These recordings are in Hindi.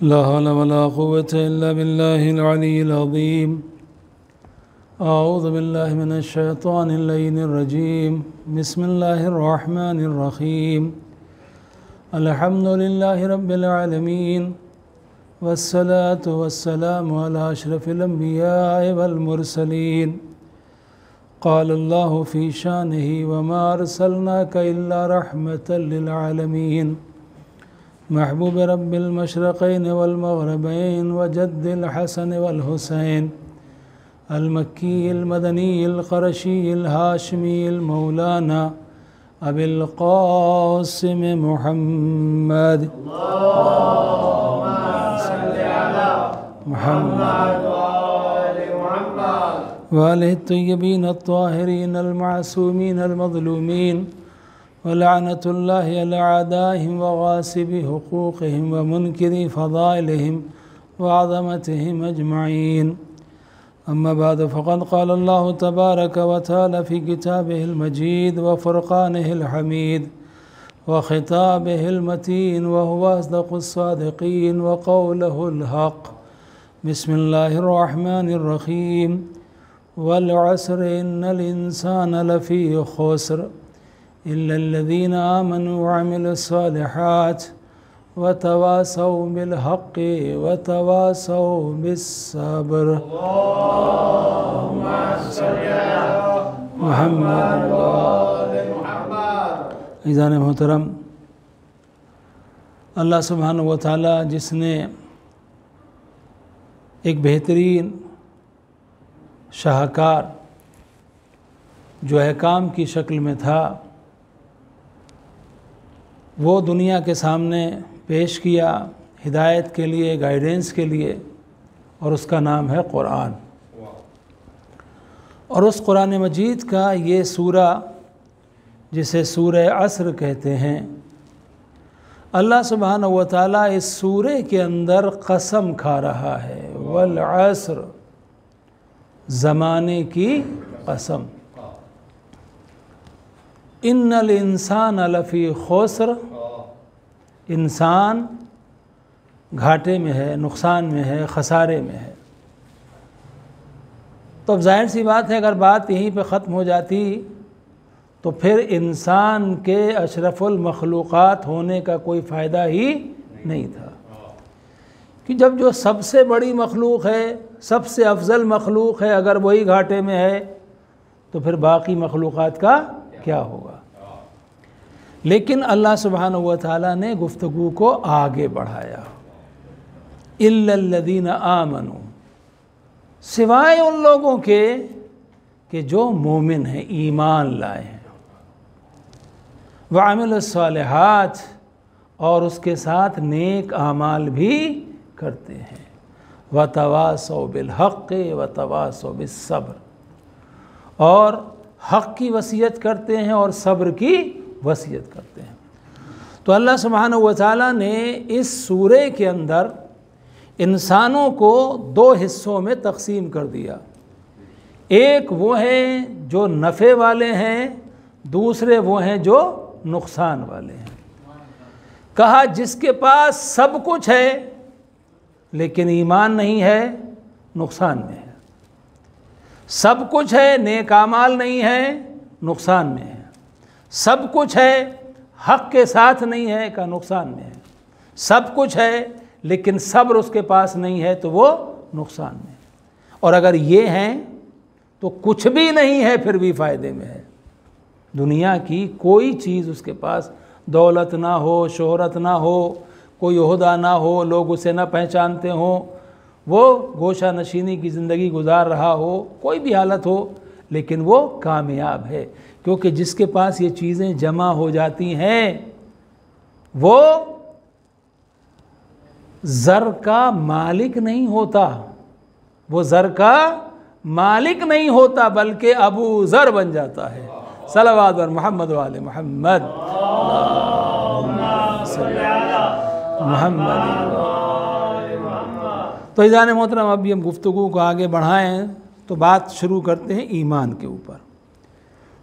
ला हौला वला कुव्वता इल्ला बिल्लाहिल अलिय्यिल अज़ीम। अऊज़ु बिल्लाहि मिनश शैतानिर रजीम। बिस्मिल्लाहिर रहमानिर रहीम। अल्हम्दुलिल्लाहि रब्बिल आलमीन वस्सलातु वस्सलामु अला अशरफिल अंबियाइ वल मुरसलीन। क़ालल्लाहु फ़ी शानिही वमा अर्सलनाका इल्ला रहमतल लिल आलमीन। महबूब रब्बिल मशरक़ैन वल मग़रिबैन व जद्दिल हसन वल हुसैन अल मक्की अल मदनी अल क़ुरैशी अल हाशिमी अल मौलाना अबिल क़ासिम मुहम्मद व आलिहि तय्यबीन अत्ताहिरीन अल मासूमीन अल मज़लूमीन वलअनतुल्लाहि अला अअदाइहिम व गासिबि हुकूक़िहिम व मुनकिरि फ़ज़ाइलिहिम व अज़मतिहिम अजमईन। अम्मा बाद फ़क़द क़ाल अल्लाहु तबारक व तआला फ़ी किताबिहिल मजीद व फ़ुरक़ानिहिल हमीद व ख़िताबिहिल मतीन व हुवा अस्दक़ुस सादिक़ीन व क़ौलुहुल हक़। बिस्मिल्लाहिर रहमानिर रहीम। वल अस्र इन्नल इंसान लफ़ी ख़ुस्र इल्लल्लज़ीना आमनू व अमिलुस्सालिहात व तवासौ बिल हक़्क़ि व तवासौ बिस्सब्र। इज़ान मोहतरम, अल्लाह सुब्हानहु व तआला जिसने एक बेहतरीन शाहकार जो अहकाम की शक्ल में था वो दुनिया के सामने पेश किया हिदायत के लिए, गाइडेंस के लिए, और उसका नाम है कुरान। और उस कुरान मजीद का ये सूरा जिसे सूरह असर कहते हैं, अल्लाह सुब्हानहु व तआला इस सूरे के अंदर कसम खा रहा है, वल असर, ज़माने की कसम। इन्नल इंसान लफ़ी ख़ुस्र, इंसान घाटे में है, नुकसान में है, ख़सारे में है। तो अब जाहिर सी बात है, अगर बात यहीं पे ख़त्म हो जाती तो फिर इंसान के अशरफुल मखलूक़ात होने का कोई फ़ायदा ही नहीं था। कि जब जो सबसे बड़ी मखलूक़ है, सबसे अफजल मखलूक़ है, अगर वही घाटे में है तो फिर बाकी मखलूक़ात का क्या होगा। लेकिन अल्लाह सुब्हानहु व तआला ने गुफ्तगू को आगे बढ़ाया। इल्लल्लज़ीना आमनू, सिवाय उन लोगों के कि जो मोमिन हैं, ईमान लाए हैं, व अमिलुस्सालिहात, और उसके साथ नेक आमाल भी करते हैं, व तवासौ बिल हक़्क़ि व तवासौ बिस्सब्र, और हक़ की वसीयत करते हैं और सब्र की वसीयत करते हैं। तो अल्लाह सुब्हानहु व तआला ने इस सूरे के अंदर इंसानों को दो हिस्सों में तकसीम कर दिया। एक वो हैं जो नफ़े वाले हैं, दूसरे वो हैं जो नुकसान वाले हैं। कहा जिसके पास सब कुछ है लेकिन ईमान नहीं है, नुकसान में है। सब कुछ है, नेक आमाल नहीं है, नुकसान में है। सब कुछ है, हक़ के साथ नहीं है, का नुकसान में है। सब कुछ है लेकिन सब्र उसके पास नहीं है, तो वो नुकसान में है। और अगर ये हैं तो कुछ भी नहीं है फिर भी फ़ायदे में है। दुनिया की कोई चीज़ उसके पास, दौलत ना हो, शोहरत ना हो, कोई ओहदा ना हो, लोग उसे ना पहचानते हों, वो गोशा नशीनी की ज़िंदगी गुजार रहा हो, कोई भी हालत हो, लेकिन वो कामयाब है। क्योंकि जिसके पास ये चीज़ें जमा हो जाती हैं वो ज़र का मालिक नहीं होता, वो ज़र का मालिक नहीं होता बल्कि अबू ज़र बन जाता है। सल्लल्लाहु अलैहि मोहम्मद वाले मोहम्मद तो इज़ान मोहतरम, अभी हम गुफ्तगू को आगे बढ़ाएं तो बात शुरू करते हैं ईमान के ऊपर।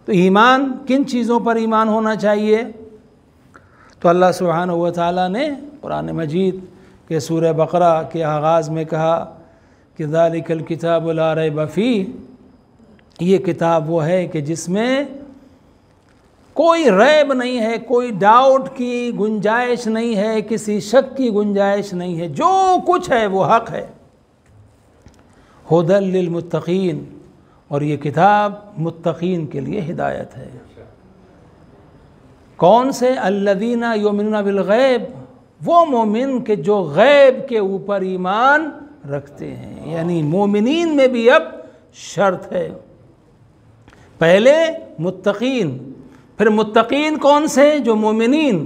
तो ईमान, किन चीज़ों पर ईमान होना चाहिए? तो अल्लाह सुब्हानहु व तआला ने कुरान मजीद कि सूरह बकरा के आगाज़ में कहा कि ज़ालिकल किताबु ला रैब फ़ीह, ये किताब वो है कि जिसमें कोई रैब नहीं है, कोई डाउट की गुंजाइश नहीं है, किसी शक की गुंजाइश नहीं है, जो कुछ है वो हक़ है। हुदल लिल मुत्तक़ीन, और ये किताब मुत्तक़ीन के लिए हिदायत है। कौन से? अल्लज़ीना युमिनूना बिल गैब, वो मोमिन के जो गैब के ऊपर ईमान रखते हैं। यानी मोमिनीन में भी अब शर्त है, पहले मुत्तक़ीन, फिर मुत्तक़ीन कौन से? जो मोमिनीन।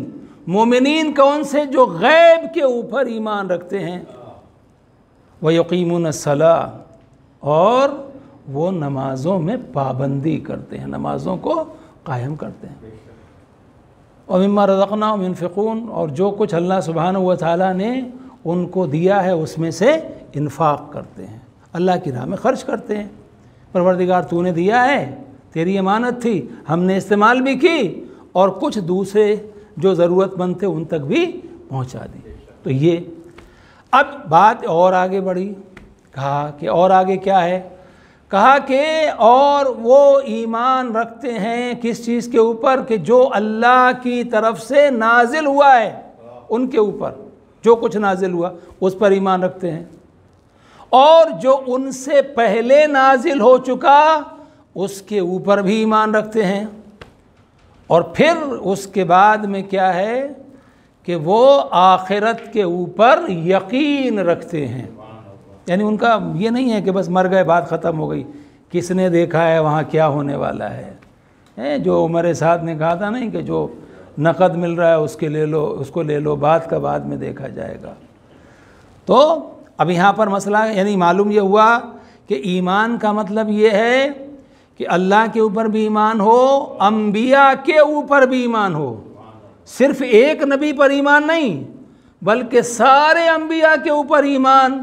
मोमिनीन कौन से? जो गैब के ऊपर ईमान रखते हैं। व यक़ीमून अस्सलाह, और वो नमाज़ों में पाबंदी करते हैं, नमाज़ों को कायम करते हैं। और मिम्मा रज़क़नाहुम युनफ़िक़ून, और जो कुछ अल्लाह सुब्हानहु व तआला ने उनको दिया है उसमें से इन्फ़ाक़ करते हैं, अल्लाह की राह में ख़र्च करते हैं। परवरदिगार तूने दिया है, तेरी अमानत थी, हमने इस्तेमाल भी की, और कुछ दूसरे जो ज़रूरतमंद थे उन तक भी पहुंचा दी। तो ये अब बात और आगे बढ़ी, कहा कि और आगे क्या है? कहा कि और वो ईमान रखते हैं किस चीज़ के ऊपर? कि जो अल्लाह की तरफ से नाजिल हुआ है, उनके ऊपर जो कुछ नाजिल हुआ उस पर ईमान रखते हैं, और जो उनसे पहले नाजिल हो चुका उसके ऊपर भी ईमान रखते हैं। और फिर उसके बाद में क्या है कि वो आखिरत के ऊपर यकीन रखते हैं। यानी उनका ये नहीं है कि बस मर गए बात ख़त्म हो गई, किसने देखा है वहाँ क्या होने वाला है। जो उमर साद ने कहा था नहीं कि जो नक़द मिल रहा है उसके ले लो, उसको ले लो, बात का बाद में देखा जाएगा। तो अब यहाँ पर मसला यानी मालूम ये हुआ कि ईमान का मतलब ये है कि अल्लाह के ऊपर भी ईमान हो, अंबिया के ऊपर भी ईमान हो, सिर्फ एक नबी पर ईमान नहीं बल्कि सारे अंबिया के ऊपर ईमान,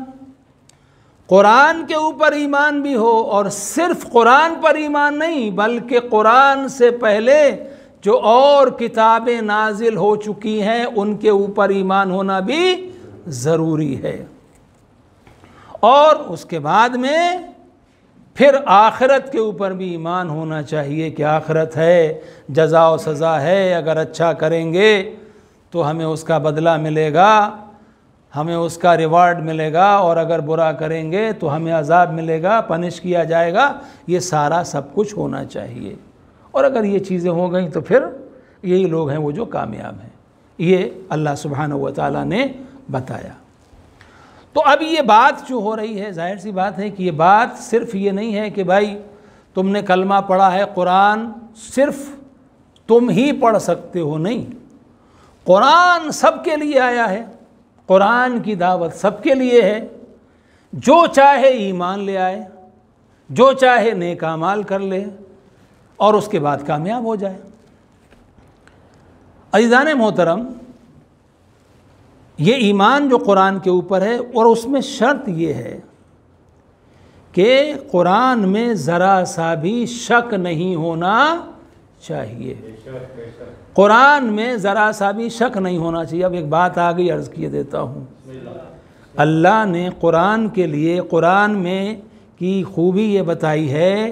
कुरान के ऊपर ईमान भी हो, और सिर्फ कुरान पर ईमान नहीं बल्कि कुरान से पहले जो और किताबें नाजिल हो चुकी हैं उनके ऊपर ईमान होना भी ज़रूरी है। और उसके बाद में फिर आखिरत के ऊपर भी ईमान होना चाहिए कि आखिरत है, जज़ा और सज़ा है, अगर अच्छा करेंगे तो हमें उसका बदला मिलेगा, हमें उसका रिवार्ड मिलेगा, और अगर बुरा करेंगे तो हमें अज़ाब मिलेगा, पनिश किया जाएगा। ये सारा सब कुछ होना चाहिए। और अगर ये चीज़ें हो गई तो फिर यही लोग हैं वो जो कामयाब हैं। ये अल्लाह सुब्हानहु व तआला ने बताया। तो अब ये बात जो हो रही है, जाहिर सी बात है कि ये बात सिर्फ ये नहीं है कि भाई तुमने कलमा पढ़ा है, कुरान सिर्फ तुम ही पढ़ सकते हो, नहीं, कुरान सबके लिए आया है, कुरान की दावत सबके लिए है। जो चाहे ईमान ले आए, जो चाहे नेक अमाल कर ले, और उसके बाद कामयाब हो जाए। अज़ीज़ान मोहतरम, ये ईमान जो कुरान के ऊपर है, और उसमें शर्त ये है कि कुरान में ज़रा सा भी शक नहीं होना चाहिए। कुरान में ज़रा सा भी शक नहीं होना चाहिए। अब एक बात आ गई, अर्ज़ किए देता हूँ। अल्लाह ने कुरान के लिए, कुरान में की खूबी ये बताई है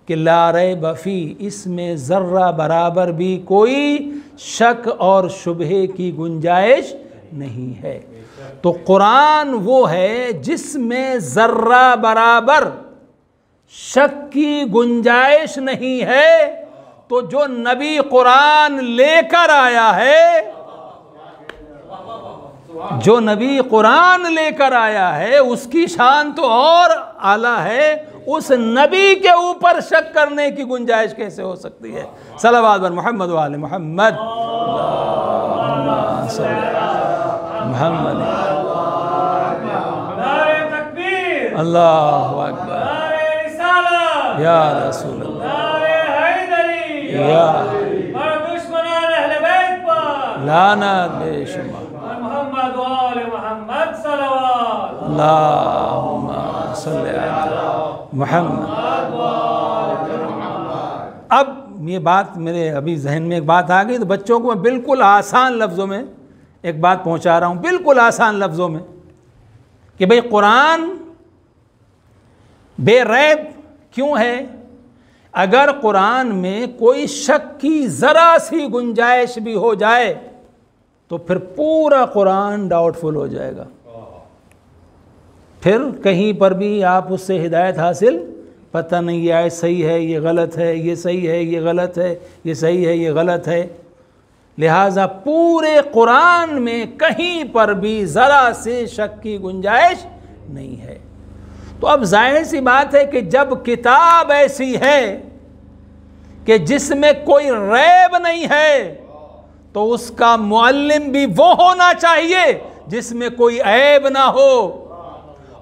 कि ला रैब फ़ीह, इसमें ज़र्रा बराबर भी कोई शक और शुबहे की गुंजाइश नहीं है। तो कुरान वो है जिसमें ज़र्रा बराबर शक की गुंजाइश नहीं है। तो जो नबी कुरान लेकर आया है, जो नबी कुरान लेकर आया है उसकी शान तो और आला है, उस नबी के ऊपर शक करने की गुंजाइश कैसे हो सकती है? सल्लल्लाहु अलैहि मोहम्मद व आले मोहम्मद, मोहम्मद, अल्लाहु अकबर, या रसूल अल्लाह, या लानत बेशुमार, मोहम्मद व आले मोहम्मद सल्लल्लाहु, अल्लाहुम्मा सल्ली अला मोहम्मद। अब ये बात मेरे अभी जहन में एक बात आ गई, तो बच्चों को मैं बिल्कुल आसान लफ्ज़ों में एक बात पहुंचा रहा हूं बिल्कुल आसान लफ्ज़ों में कि भाई कुरान बेरैब क्यों है? अगर कुरान में कोई शक की ज़रा सी गुंजाइश भी हो जाए तो फिर पूरा कुरान डाउटफुल हो जाएगा। फिर कहीं पर भी आप उससे हिदायत हासिल पता नहीं, ये आयत सही है, ये गलत है, ये सही है, ये गलत है, ये सही है, ये गलत है। लिहाजा पूरे कुरान में कहीं पर भी ज़रा से शक की गुंजाइश नहीं है। तो अब जाहिर सी बात है कि जब किताब ऐसी है कि जिसमें कोई रैब नहीं है तो उसका मुअल्लिम भी वो होना चाहिए जिसमें कोई ऐब ना हो,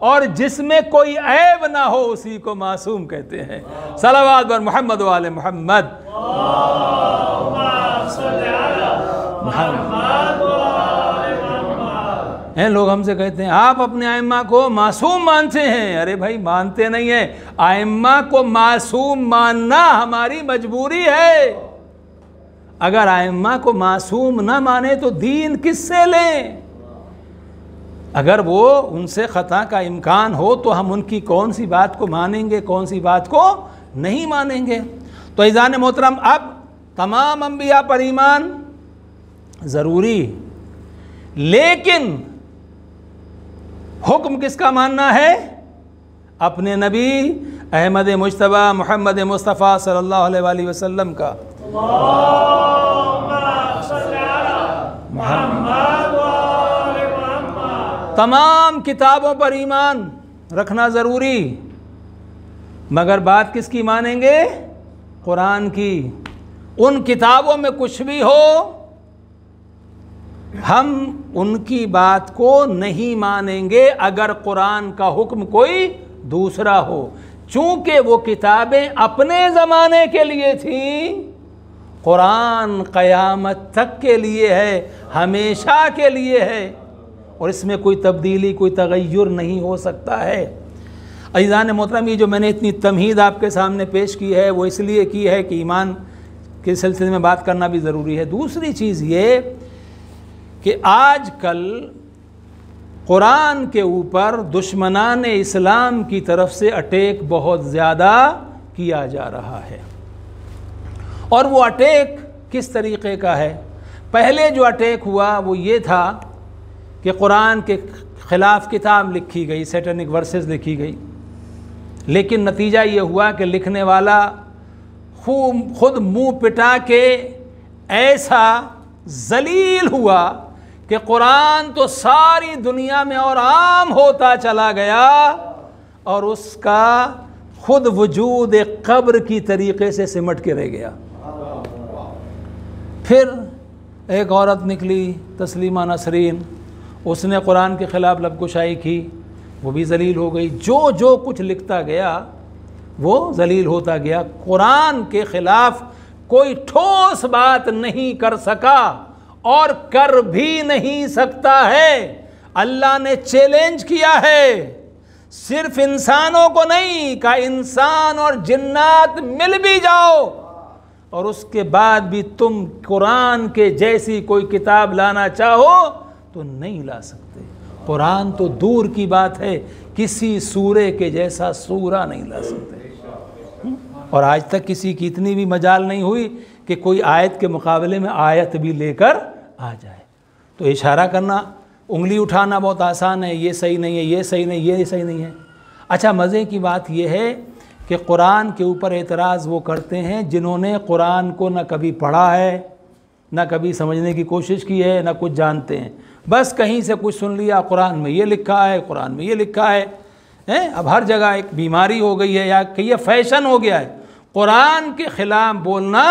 और जिसमें कोई ऐब ना हो उसी को मासूम कहते हैं। सलावत बर मोहम्मद वाले मोहम्मद। हैं लोग हमसे कहते हैं आप अपने आइम्मा को मासूम मानते हैं। अरे भाई मानते नहीं है, आइम्मा को मासूम मानना हमारी मजबूरी है। अगर आइम्मा को मासूम ना माने तो दीन किससे लें? अगर वो उनसे ख़ता का इम्कान हो तो हम उनकी कौन सी बात को मानेंगे, कौन सी बात को नहीं मानेंगे। तो इज़ान मोहतरम, अब तमाम अंबिया पर ईमान ज़रूरी, लेकिन हुक्म किसका मानना है? अपने नबी अहमद मुज्तबा मोहम्मद मुस्तफ़ा सल्लल्लाहु अलैहि वसल्लम का। तमाम किताबों पर ईमान रखना ज़रूरी, मगर बात किसकी मानेंगे? कुरान की। उन किताबों में कुछ भी हो हम उनकी बात को नहीं मानेंगे अगर कुरान का हुक्म कोई दूसरा हो, चूँकि वो किताबें अपने ज़माने के लिए थीं। कुरान क़यामत तक के लिए है, हमेशा के लिए है, और इसमें कोई तब्दीली, कोई तगय्युर नहीं हो सकता है। अज़ीज़ान मोहतरम, ये जो मैंने इतनी तमहीद आपके सामने पेश की है वो इसलिए की है कि ईमान के सिलसिले में बात करना भी ज़रूरी है। दूसरी चीज़ ये कि आजकल कुरान के ऊपर दुश्मनान इस्लाम की तरफ से अटैक बहुत ज़्यादा किया जा रहा है। और वो अटैक किस तरीक़े का है? पहले जो अटैक हुआ वो ये था कि कुरान के ख़िलाफ़ किताब लिखी गई, सैटेनिक वर्सेस लिखी गई, लेकिन नतीजा ये हुआ कि लिखने वाला खुद मुँह पिटा के ऐसा जलील हुआ कि कुरान तो सारी दुनिया में और आम होता चला गया और उसका खुद वजूद एक कब्र की तरीक़े से सिमट के रह गया। फिर एक औरत निकली, तस्लीमा नसरीन, उसने कुरान के ख़िलाफ़ लबकुशाई की, वो भी जलील हो गई। जो जो कुछ लिखता गया वो जलील होता गया। कुरान के ख़िलाफ़ कोई ठोस बात नहीं कर सका और कर भी नहीं सकता है। अल्लाह ने चैलेंज किया है, सिर्फ इंसानों को नहीं, का इंसान और जिन्नात मिल भी जाओ और उसके बाद भी तुम कुरान के जैसी कोई किताब लाना चाहो तो नहीं ला सकते। कुरान तो दूर की बात है, किसी सूरे के जैसा सूरा नहीं ला सकते। और आज तक किसी की इतनी भी मजाल नहीं हुई कि कोई आयत के मुकाबले में आयत भी लेकर आ जाए। तो इशारा करना, उंगली उठाना बहुत आसान है, ये सही नहीं है, ये सही नहीं, ये सही नहीं है। अच्छा, मज़े की बात यह है कि कुरान के ऊपर एतराज़ वो करते हैं जिन्होंने कुरान को न कभी पढ़ा है, न कभी समझने की कोशिश की है, न कुछ जानते हैं। बस कहीं से कुछ सुन लिया, कुरान में ये लिखा है, कुरान में ये लिखा है। अब हर जगह एक बीमारी हो गई है या कि ये फ़ैशन हो गया है। कुरान के ख़िलाफ़ बोलना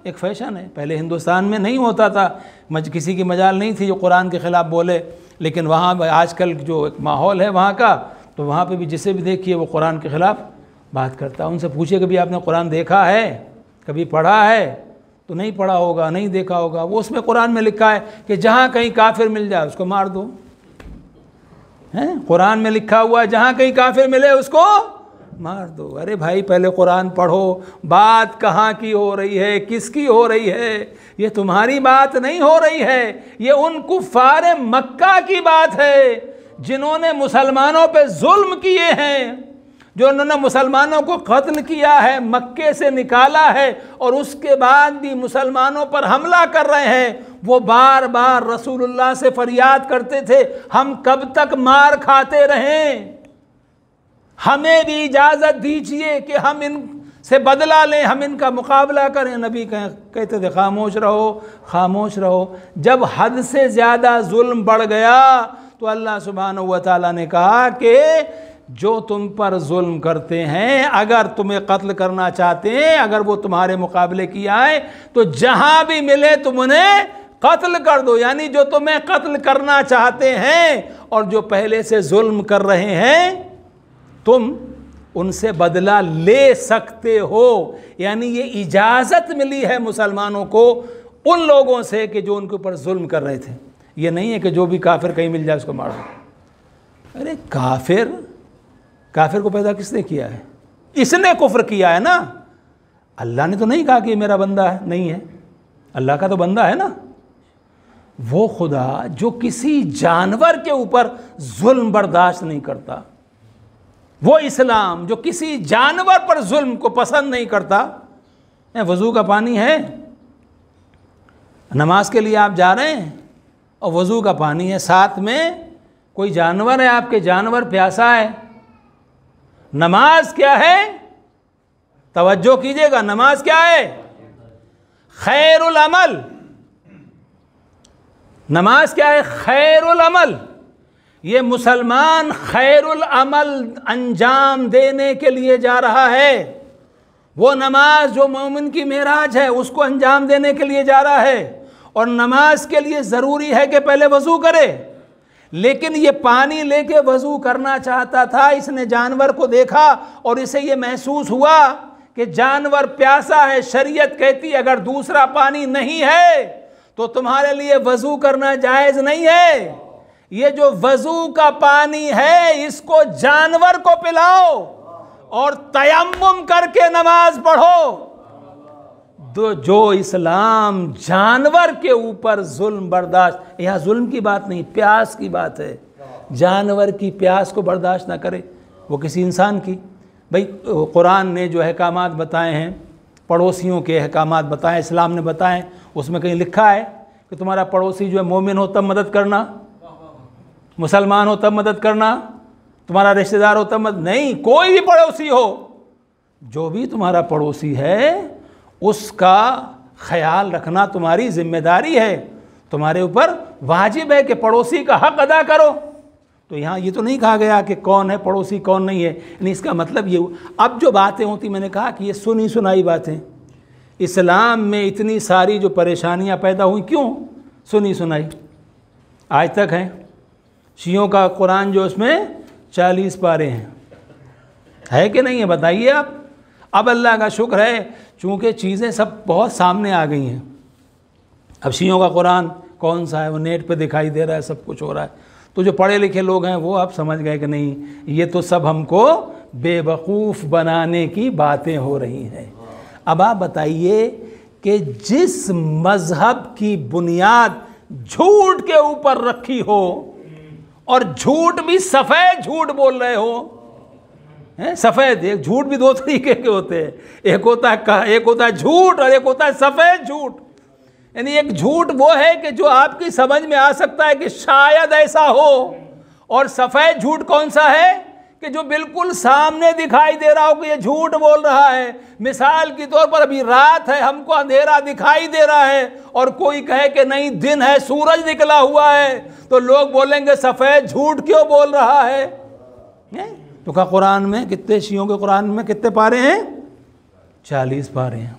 एक फ़ैशन है। पहले हिंदुस्तान में नहीं होता था, किसी की मजाल नहीं थी जो कुरान के ख़िलाफ़ बोले, लेकिन वहाँ आजकल जो एक माहौल है वहाँ का, तो वहाँ पे भी जिसे भी देखिए वो कुरान के ख़िलाफ़ बात करता है। उनसे पूछिए कभी आपने कुरान देखा है, कभी पढ़ा है? तो नहीं पढ़ा होगा, नहीं देखा होगा। वो उसमें कुरान में लिखा है कि जहाँ कहीं काफिर मिल जाए उसको मार दो। हैं, कुरान में लिखा हुआ है जहाँ कहीं काफिर मिले उसको मार दो। अरे भाई पहले कुरान पढ़ो, बात कहाँ की हो रही है, किसकी हो रही है? ये तुम्हारी बात नहीं हो रही है, ये उन कुफ्फार मक्का की बात है जिन्होंने मुसलमानों पे जुल्म किए हैं, जो उन्होंने मुसलमानों को कत्ल किया है, मक्के से निकाला है और उसके बाद भी मुसलमानों पर हमला कर रहे हैं। वो बार बार रसूलुल्लाह से फरियाद करते थे, हम कब तक मार खाते रहें, हमें भी इजाज़त दीजिए कि हम इनसे बदला लें, हम इनका मुकाबला करें। नबी कहते थे खामोश रहो, खामोश रहो। जब हद से ज़्यादा जुल्म बढ़ गया तो अल्लाह सुब्हानहू व तआला ने कहा कि जो तुम पर जुल्म करते हैं, अगर तुम्हें कत्ल करना चाहते हैं, अगर वो तुम्हारे मुकाबले की आए तो जहां भी मिले तुम उन्हें कत्ल कर दो। यानी जो तुम्हें कत्ल करना चाहते हैं और जो पहले से जुल्म कर रहे हैं, तुम उनसे बदला ले सकते हो। यानी ये इजाज़त मिली है मुसलमानों को उन लोगों से कि जो उनके ऊपर जुल्म कर रहे थे। ये नहीं है कि जो भी काफिर कहीं मिल जाए उसको मार दो। अरे काफिर को पैदा किसने किया है? इसने कुफ्र किया है ना। अल्लाह ने तो नहीं कहा कि मेरा बंदा है, नहीं है, अल्लाह का तो बंदा है ना। वो खुदा जो किसी जानवर के ऊपर जुल्म बर्दाश्त नहीं करता, वो इस्लाम जो किसी जानवर पर जुल्म को पसंद नहीं करता। वज़ू का पानी है, नमाज के लिए आप जा रहे हैं और वज़ू का पानी है, साथ में कोई जानवर है, आपके जानवर प्यासा है। नमाज क्या है? तवज्जो कीजिएगा, नमाज क्या है? खैरुल अमल। नमाज क्या है? खैरुल अमल। ये मुसलमान खैरुल अमल अंजाम देने के लिए जा रहा है। वो नमाज जो मोमिन की मेराज है उसको अंजाम देने के लिए जा रहा है। और नमाज के लिए ज़रूरी है कि पहले वज़ू करे, लेकिन ये पानी लेके वज़ू करना चाहता था। इसने जानवर को देखा और इसे ये महसूस हुआ कि जानवर प्यासा है। शरीयत कहती अगर दूसरा पानी नहीं है तो तुम्हारे लिए वज़ू करना जायज़ नहीं है। ये जो वज़ू का पानी है इसको जानवर को पिलाओ और तयम्मुम करके नमाज पढ़ो। जो इस्लाम जानवर के ऊपर जुल्म बर्दाश्त, यहाँ जुल्म की बात नहीं, प्यास की बात है। जानवर की प्यास को बर्दाश्त ना करे, वो किसी इंसान की। भाई कुरान ने जो अहकामात बताए हैं, पड़ोसियों के अहकामात बताए, इस्लाम ने बताए, उसमें कहीं लिखा है कि तुम्हारा पड़ोसी जो है मोमिन हो तब मदद करना, मुसलमान हो तब मदद करना, तुम्हारा रिश्तेदार हो तब मदद नहीं। कोई भी पड़ोसी हो, जो भी तुम्हारा पड़ोसी है उसका ख्याल रखना तुम्हारी जिम्मेदारी है, तुम्हारे ऊपर वाजिब है कि पड़ोसी का हक अदा करो। तो यहाँ ये तो नहीं कहा गया कि कौन है पड़ोसी कौन नहीं है, यानी इसका मतलब ये। अब जो बातें होती, मैंने कहा कि ये सुनी सुनाई बातें, इस्लाम में इतनी सारी जो परेशानियाँ पैदा हुई, क्यों? सुनी सुनाई आज तक हैं। शियों का कुरान जो उसमें 40 पारे हैं, है कि नहीं है? बताइए आप। अब अल्लाह का शुक्र है चूँकि चीज़ें सब बहुत सामने आ गई हैं। अब शियों का कुरान कौन सा है, वो नेट पे दिखाई दे रहा है, सब कुछ हो रहा है। तो जो पढ़े लिखे लोग हैं वो अब समझ गए कि नहीं, ये तो सब हमको बेवकूफ़ बनाने की बातें हो रही हैं। अब आप बताइए कि जिस मज़हब की बुनियाद झूठ के ऊपर रखी हो, और झूठ भी सफ़ेद झूठ बोल रहे हो, सफ़ेद, एक झूठ भी दो तरीके के होते हैं, एक होता है झूठ और एक होता है सफ़ेद झूठ। यानी एक झूठ वो है कि जो आपकी समझ में आ सकता है कि शायद ऐसा हो, और सफ़ेद झूठ कौन सा है कि जो बिल्कुल सामने दिखाई दे रहा हो कि ये झूठ बोल रहा है। मिसाल के तौर पर अभी रात है, हमको अंधेरा दिखाई दे रहा है, और कोई कहे कि नहीं दिन है, सूरज निकला हुआ है, तो लोग बोलेंगे सफ़ेद झूठ क्यों बोल रहा है? तो का कुरान में कितने, शियों के कुरान में कितने पारे हैं? 40 पारे हैं।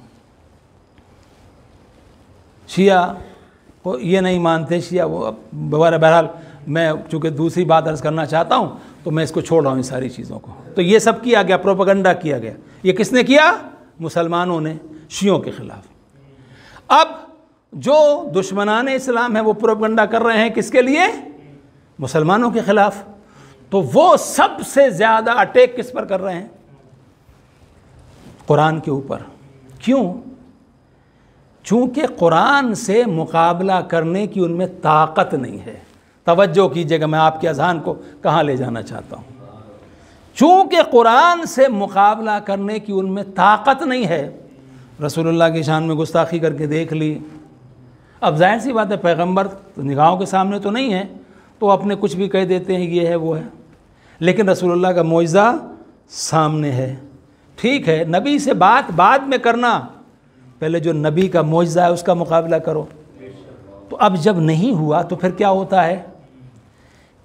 शिया को ये नहीं मानते, शिया वो। अब बहरहाल मैं चूँकि दूसरी बात अर्ज़ करना चाहता हूँ तो मैं इसको छोड़ रहा हूँ इन सारी चीज़ों को। तो ये सब किया गया, प्रोपेगेंडा किया गया। ये किसने किया? मुसलमानों ने शियों के ख़िलाफ़। अब जो दुश्मनान इस्लाम है वो प्रोपेगेंडा कर रहे हैं किसके लिए? मुसलमानों के ख़िलाफ़। तो वो सबसे ज़्यादा अटैक किस पर कर रहे हैं? कुरान के ऊपर। क्यों? चूँकि कुरान से मुकाबला करने की उनमें ताकत नहीं है। तवज्जो कीजिएगा, मैं आपके अज़हान को कहाँ ले जाना चाहता हूँ। चूँकि कुरान से मुकाबला करने की उनमें ताकत नहीं है, रसूलुल्लाह की शान में गुस्ताखी करके देख ली। अब जाहिर सी बात है, पैगंबर निगाहों के सामने तो नहीं है, तो अपने कुछ भी कह देते हैं, ये है वो है। लेकिन रसूलुल्लाह का मोइज़ा सामने है। ठीक है, नबी से बात बाद में करना, पहले जो नबी का मोइज़ा है उसका मुकाबला करो। तो अब जब नहीं हुआ तो फिर क्या होता है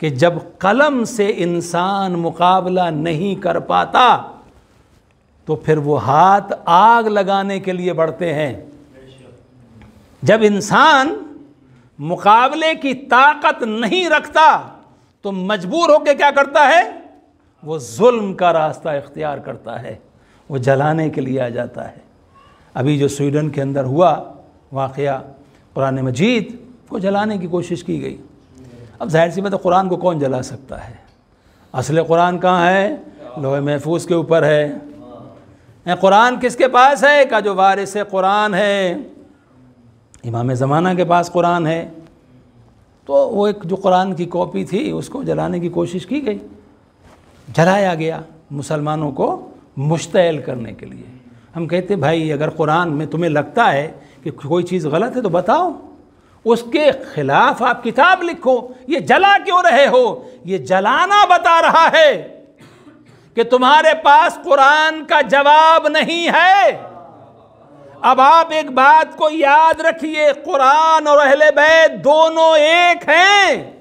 कि जब कलम से इंसान मुकाबला नहीं कर पाता तो फिर वो हाथ आग लगाने के लिए बढ़ते हैं। जब इंसान मुकाबले की ताकत नहीं रखता तो मजबूर होकर क्या करता है? वो जुल्म का रास्ता इख्तियार करता है, वो जलाने के लिए आ जाता है। अभी जो स्वीडन के अंदर हुआ वाक़या, कुरान मजीद को जलाने की कोशिश की गई। अब जाहिर सी बात है, कुरान को कौन जला सकता है? असले कुरान कहाँ है? लोहे महफूज के ऊपर है। कुरान किसके पास है? का जो वारिस कुरान है, इमाम ज़माना के पास कुरान है। तो वो एक जो कुरान की कॉपी थी उसको जलाने की कोशिश की गई, जलाया गया मुसलमानों को मुश्तइल करने के लिए। हम कहते भाई, अगर कुरान में तुम्हें लगता है कि कोई चीज़ गलत है तो बताओ, उसके खिलाफ आप किताब लिखो। ये जला क्यों रहे हो? ये जलाना बता रहा है कि तुम्हारे पास कुरान का जवाब नहीं है। अब आप एक बात को याद रखिए, कुरान और अहले बैत दोनों एक हैं।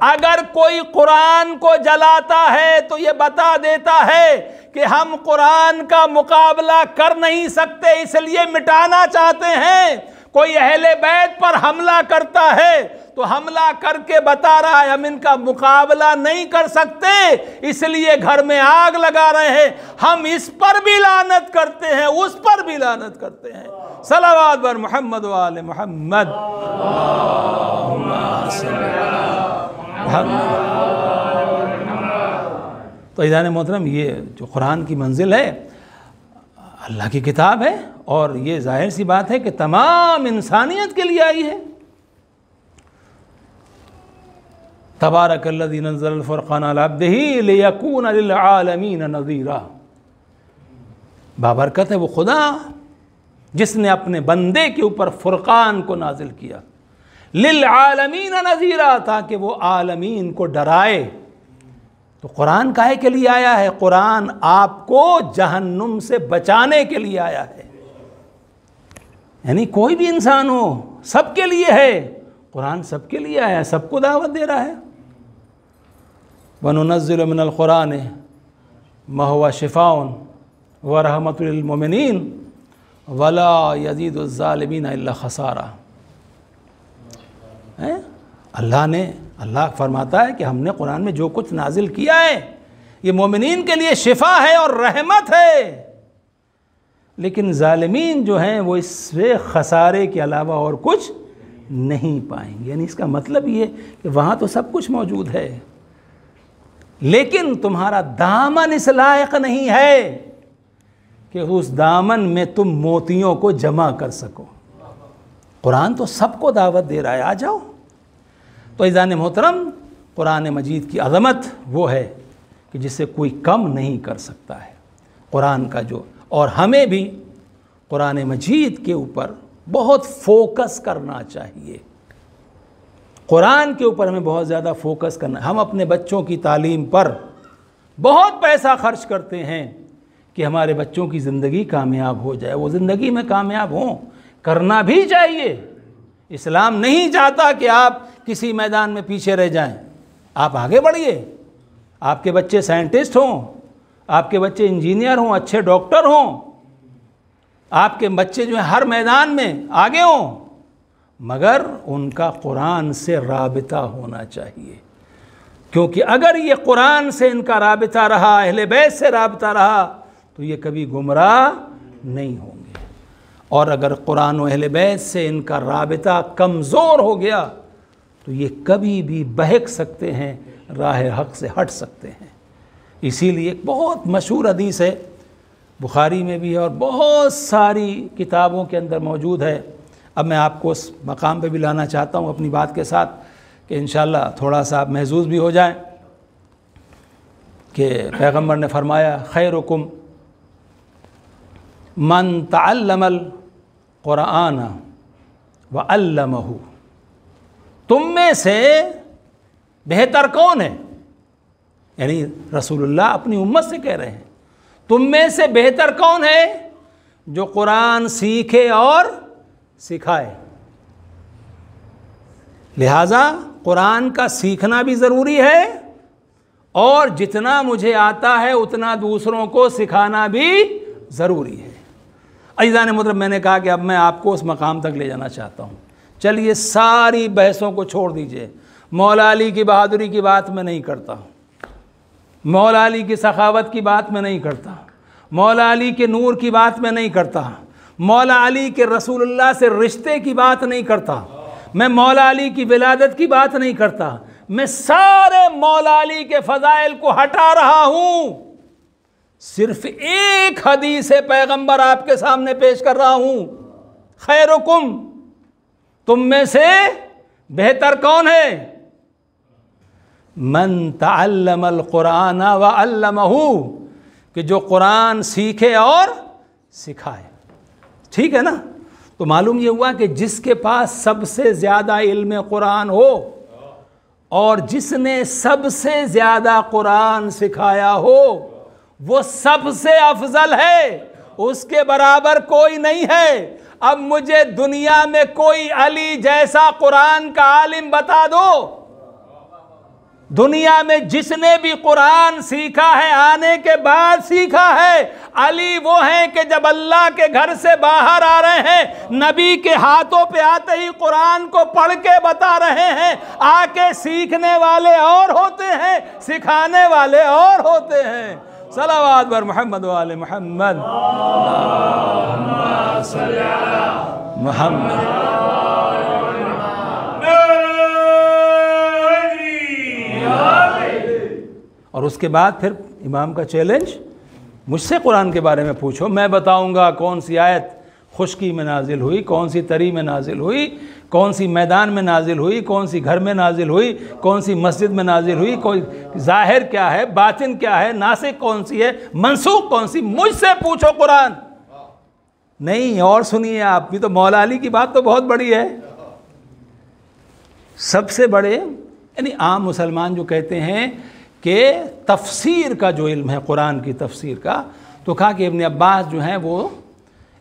अगर कोई कुरान को जलाता है तो ये बता देता है कि हम कुरान का मुकाबला कर नहीं सकते, इसलिए मिटाना चाहते हैं। कोई अहले बैत पर हमला करता है तो हमला करके बता रहा है हम इनका मुकाबला नहीं कर सकते, इसलिए घर में आग लगा रहे हैं। हम इस पर भी लानत करते हैं, उस पर भी लानत करते हैं। सलावत बर मोहम्मद व आले मोहम्मद। तो इज़ान मोहतरम, ये जो कुरान की मंजिल है अल्लाह की किताब है, और ये जाहिर सी बात है कि तमाम इंसानियत के लिए आई है। तबारकल्लज़ी नज़्ज़ल फ़ुरक़ान अला अब्दिही लियकून लिलआलमीन नज़ीरा। बाबरकत है वो खुदा जिसने अपने बंदे के ऊपर फ़ुरक़ान को नाजिल किया, लिलआलमीन नज़ीरा, ताकि वो आलमीन को डराए। तो कुरान काहे के लिए आया है? कुरान आपको जहन्नुम से बचाने के लिए आया है। यानी कोई भी इंसान हो, सबके लिए है। कुरान सबके लिए आया है, सबको दावत दे रहा है। वनुनज़्ज़िलु मिनल कुरान मा हुवा शिफ़ाउन व रहमतुल लिल मोमिनीन वला यज़ीदुज़ ज़ालिमीन इल्ला खसारा। अल्लाह फरमाता है कि हमने कुरान में जो कुछ नाजिल किया है ये मोमिनीन के लिए शिफा है और रहमत है, लेकिन ज़ालिमीन जो हैं वो इससे खसारे के अलावा और कुछ नहीं पाएंगे। यानी इसका मतलब ये कि वहाँ तो सब कुछ मौजूद है, लेकिन तुम्हारा दामन इस लायक नहीं है कि उस दामन में तुम मोतियों को जमा कर सको। कुरान तो सबको दावत दे रहा है, आ जाओ। तो इज़ान मोहतरम, कुरान मजीद की अज़मत वो है कि जिसे कोई कम नहीं कर सकता है कुरान का जो। और हमें भी कुरान मजीद के ऊपर बहुत फोकस करना चाहिए। कुरान के ऊपर हमें बहुत ज़्यादा फोकस करना। हम अपने बच्चों की तालीम पर बहुत पैसा खर्च करते हैं कि हमारे बच्चों की ज़िंदगी कामयाब हो जाए, वो ज़िंदगी में कामयाब हों, करना भी चाहिए। इस्लाम नहीं चाहता कि आप किसी मैदान में पीछे रह जाएं, आप आगे बढ़िए। आपके बच्चे साइंटिस्ट हों, आपके बच्चे इंजीनियर हों, अच्छे डॉक्टर हों, आपके बच्चे जो है हर मैदान में आगे हों, मगर उनका कुरान से राबिता होना चाहिए। क्योंकि अगर ये कुरान से इनका राबिता रहा, अहले बैत से राबिता रहा, तो ये कभी गुमराह नहीं होंगे। और अगर कुरान और अहले बैत से इनका राबिता कमज़ोर हो गया तो ये कभी भी बहक सकते हैं, राह हक़ से हट सकते हैं। इसीलिए एक बहुत मशहूर हदीस है, बुखारी में भी है और बहुत सारी किताबों के अंदर मौजूद है। अब मैं आपको उस मकाम पे भी लाना चाहता हूँ अपनी बात के साथ कि इंशाअल्लाह थोड़ा सा आप महसूस भी हो जाएं कि पैगम्बर ने फरमाया खैरुकुम मन तअल्लमल कुरान व अल्लमहु, तुम में से बेहतर कौन है, यानी रसूलुल्लाह अपनी उम्मत से कह रहे हैं, तुम में से बेहतर कौन है जो कुरान सीखे और सिखाए। लिहाजा कुरान का सीखना भी ज़रूरी है और जितना मुझे आता है उतना दूसरों को सिखाना भी ज़रूरी है। अज़ीज़ान मुहतरम, मैंने कहा कि अब मैं आपको उस मकाम तक ले जाना चाहता हूँ। चलिए सारी बहसों को छोड़ दीजिए, मौला अली की बहादुरी की बात मैं नहीं करता, मौला अली की सखावत की बात मैं नहीं करता, मौला अली के नूर की बात मैं नहीं करता, मौला अली के रसूलुल्लाह से रिश्ते की बात नहीं करता, मैं मौला अली की विलादत की बात नहीं करता, मैं सारे मौला अली के फ़ज़ाइल को हटा रहा हूँ। सिर्फ एक हदीस पैगंबर आपके सामने पेश कर रहा हूँ। खैरुकुम, तुम में से बेहतर कौन है, मन तअल्लमल कुरान व अल्लमहु, कि जो कुरान सीखे और सिखाए। ठीक है ना। तो मालूम ये हुआ कि जिसके पास सबसे ज़्यादा इल्म कुरान हो और जिसने सबसे ज़्यादा कुरान सिखाया हो वो सबसे अफजल है, उसके बराबर कोई नहीं है। अब मुझे दुनिया में कोई अली जैसा कुरान का आलिम बता दो। दुनिया में जिसने भी कुरान सीखा है आने के बाद सीखा है, अली वो हैं कि जब अल्लाह के घर से बाहर आ रहे हैं, नबी के हाथों पे आते ही कुरान को पढ़ के बता रहे हैं। आके सीखने वाले और होते हैं, सिखाने वाले और होते हैं। सलावत बर मोहम्मद वाले मोहम्मद मोहम्मद। और उसके बाद फिर इमाम का चैलेंज, मुझसे कुरान के बारे में पूछो, मैं बताऊंगा कौन सी आयत खुश्की में नाजिल हुई, कौन सी तरी में नाजिल हुई, कौन सी मैदान में नाजिल हुई, कौन सी घर में नाजिल हुई, कौन सी मस्जिद में नाजिल हुई, कोई ज़ाहिर क्या है, बातिन क्या है, नासिक कौन सी है, मनसूख कौन सी। मुझसे पूछो कुरान नहीं। और सुनिए आप भी, तो मौला अली की बात तो बहुत बड़ी है। सबसे बड़े यानी आम मुसलमान जो कहते हैं कि तफसीर का जो इल्म है, कुरान की तफसीर का, तो कहा कि इब्न अब्बास जो हैं वो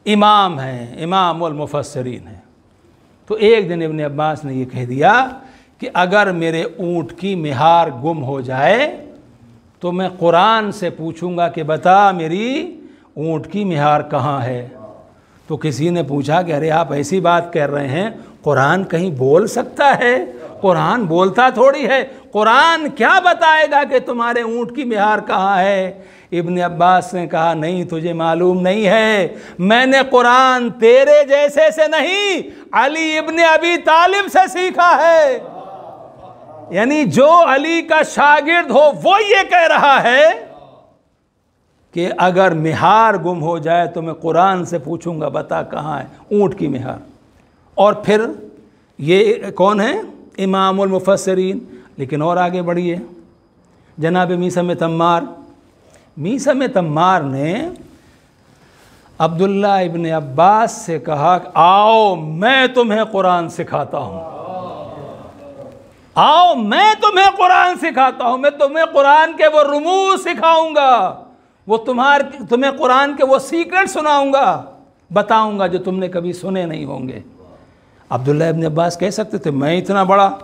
इमाम हैं, इमाम वल मुफस्सिरीन हैं। तो एक दिन इब्न अब्बास ने ये कह दिया कि अगर मेरे ऊँट की मिहार गुम हो जाए तो मैं कुरान से पूछूंगा कि बता मेरी ऊँट की मिहार कहाँ है। तो किसी ने पूछा कि अरे आप ऐसी बात कह रहे हैं, कुरान कहीं बोल सकता है? कुरान बोलता थोड़ी है। कुरान क्या बताएगा कि तुम्हारे ऊँट की मिहार कहाँ है? इब्न अब्बास ने कहा नहीं, तुझे मालूम नहीं है, मैंने कुरान तेरे जैसे से नहीं, अली इब्न अबी तालिब से सीखा है। यानी जो अली का शागिर्द हो वो ये कह रहा है कि अगर मिहार गुम हो जाए तो मैं कुरान से पूछूंगा बता कहाँ है ऊँट की मिहार। और फिर ये कौन है? इमामुल मुफस्सिरीन। लेकिन और आगे बढ़िए, जनाब मीसम तम्मार, मीसम तम्मार ने अब्दुल्ला इब्न अब्बास से कहा आओ मैं तुम्हें कुरान सिखाता हूँ, आओ मैं तुम्हें कुरान सिखाता हूँ, मैं तुम्हें कुरान के वो रुमूज़ सिखाऊंगा, वो तुम्हें कुरान के वो सीक्रेट सुनाऊंगा, बताऊंगा जो तुमने कभी सुने नहीं होंगे। अब्दुल्ला इब्न अब्बास कह सकते थे मैं इतना बड़ा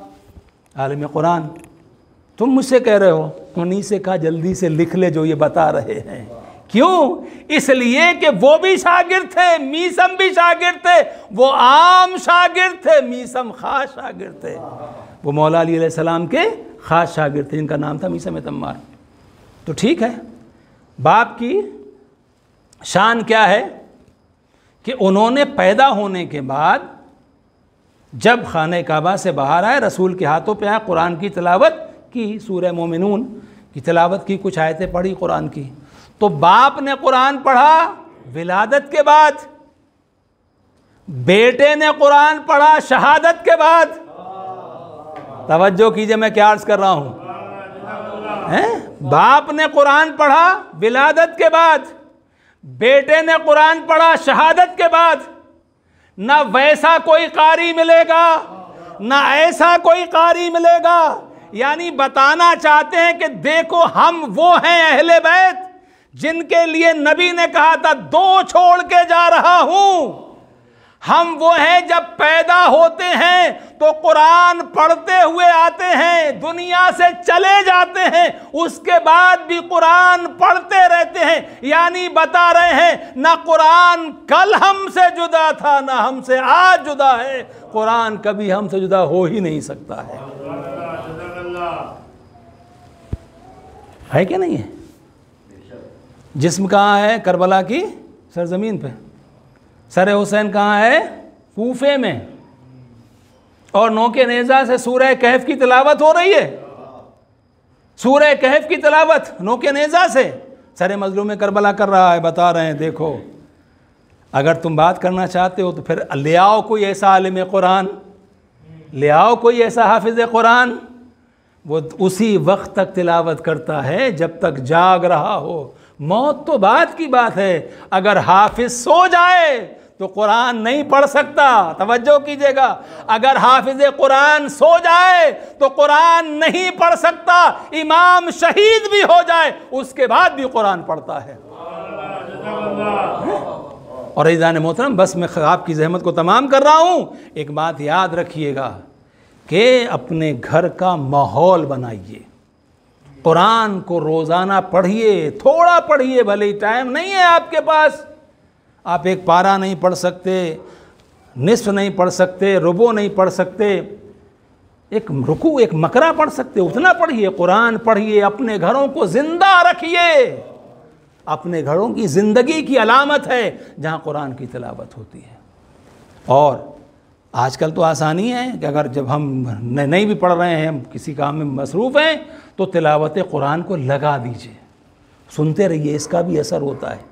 आलिम कुरान, तुम मुझसे कह रहे हो? उन्हीं से कहा जल्दी से लिख ले जो ये बता रहे हैं। क्यों? इसलिए कि वो भी शागिर्द थे, मीसम भी शागिर्द थे, वो आम शागिर्द थे, मीसम खास शागिर्द थे। वो मौला अली अलैहि सलाम के खास शागिर्द थे जिनका नाम था मीसम तम्मार। तो ठीक है, बाप की शान क्या है कि उन्होंने पैदा होने के बाद जब खाने काबा से बाहर आए, रसूल के हाथों पे आए, कुरान की तिलावत की, सूरह मोमिनून की तिलावत की, कुछ आयतें पढ़ी कुरान की, तो बाप ने कुरान पढ़ा विलादत के बाद, बेटे ने कुरान पढ़ा शहादत के बाद। तवज्जो कीजिए मैं क्या अर्ज कर रहा हूं, बाप ने कुरान पढ़ा विलादत के बाद, बेटे ने कुरान पढ़ा शहादत के बाद। ना वैसा कोई कारी मिलेगा ना ऐसा कोई कारी मिलेगा। यानी बताना चाहते हैं कि देखो हम वो हैं अहले बैत जिनके लिए नबी ने कहा था दो छोड़ के जा रहा हूं। हम वो हैं जब पैदा होते हैं तो कुरान पढ़ते हुए आते हैं, दुनिया से चले जाते हैं, उसके बाद भी कुरान पढ़ते रहते हैं। यानी बता रहे हैं ना कुरान कल हमसे जुदा था ना हमसे आज जुदा है, कुरान कभी हमसे जुदा हो ही नहीं सकता है कि नहीं है? जिस्म कहाँ है? करबला की सरजमीन पे। सर हुसैन कहाँ है? कूफे में। और नोके नेज़ा से सूरह कहफ की तिलावत हो रही है, सूरह कहफ की तिलावत नोके नेज़ा से सर मजलूम करबला कर रहा है। बता रहे हैं देखो अगर तुम बात करना चाहते हो तो फिर ले आओ कोई ऐसा आलिम कुरान, ले आओ कोई ऐसा हाफिज कुरान, वो उसी वक्त तक तिलावत करता है जब तक जाग रहा हो। मौत तो बात की बात है, अगर हाफिज सो जाए तो कुरान नहीं पढ़ सकता। तवज्जो कीजिएगा, अगर हाफिज कुरान सो जाए तो कुरान नहीं पढ़ सकता। इमाम शहीद भी हो जाए उसके बाद भी कुरान पढ़ता है। और इज़ान मोहतरम बस मैं आपकी ज़हमत को तमाम कर रहा हूँ। एक बात याद रखिएगा कि अपने घर का माहौल बनाइए, कुरान को रोज़ाना पढ़िए, थोड़ा पढ़िए, भले ही टाइम नहीं है आपके पास, आप एक पारा नहीं पढ़ सकते, निस्फ नहीं पढ़ सकते, रुबो नहीं पढ़ सकते, एक रुकू एक मकरा पढ़ सकते, उतना पढ़िए, कुरान पढ़िए, अपने घरों को ज़िंदा रखिए। अपने घरों की ज़िंदगी की अलामत है जहाँ कुरान की तिलावत होती है। और आजकल तो आसानी है कि अगर जब हम नहीं भी पढ़ रहे हैं, हम किसी काम में मसरूफ़ हैं, तो तिलावत कुरान को लगा दीजिए, सुनते रहिए, इसका भी असर होता है,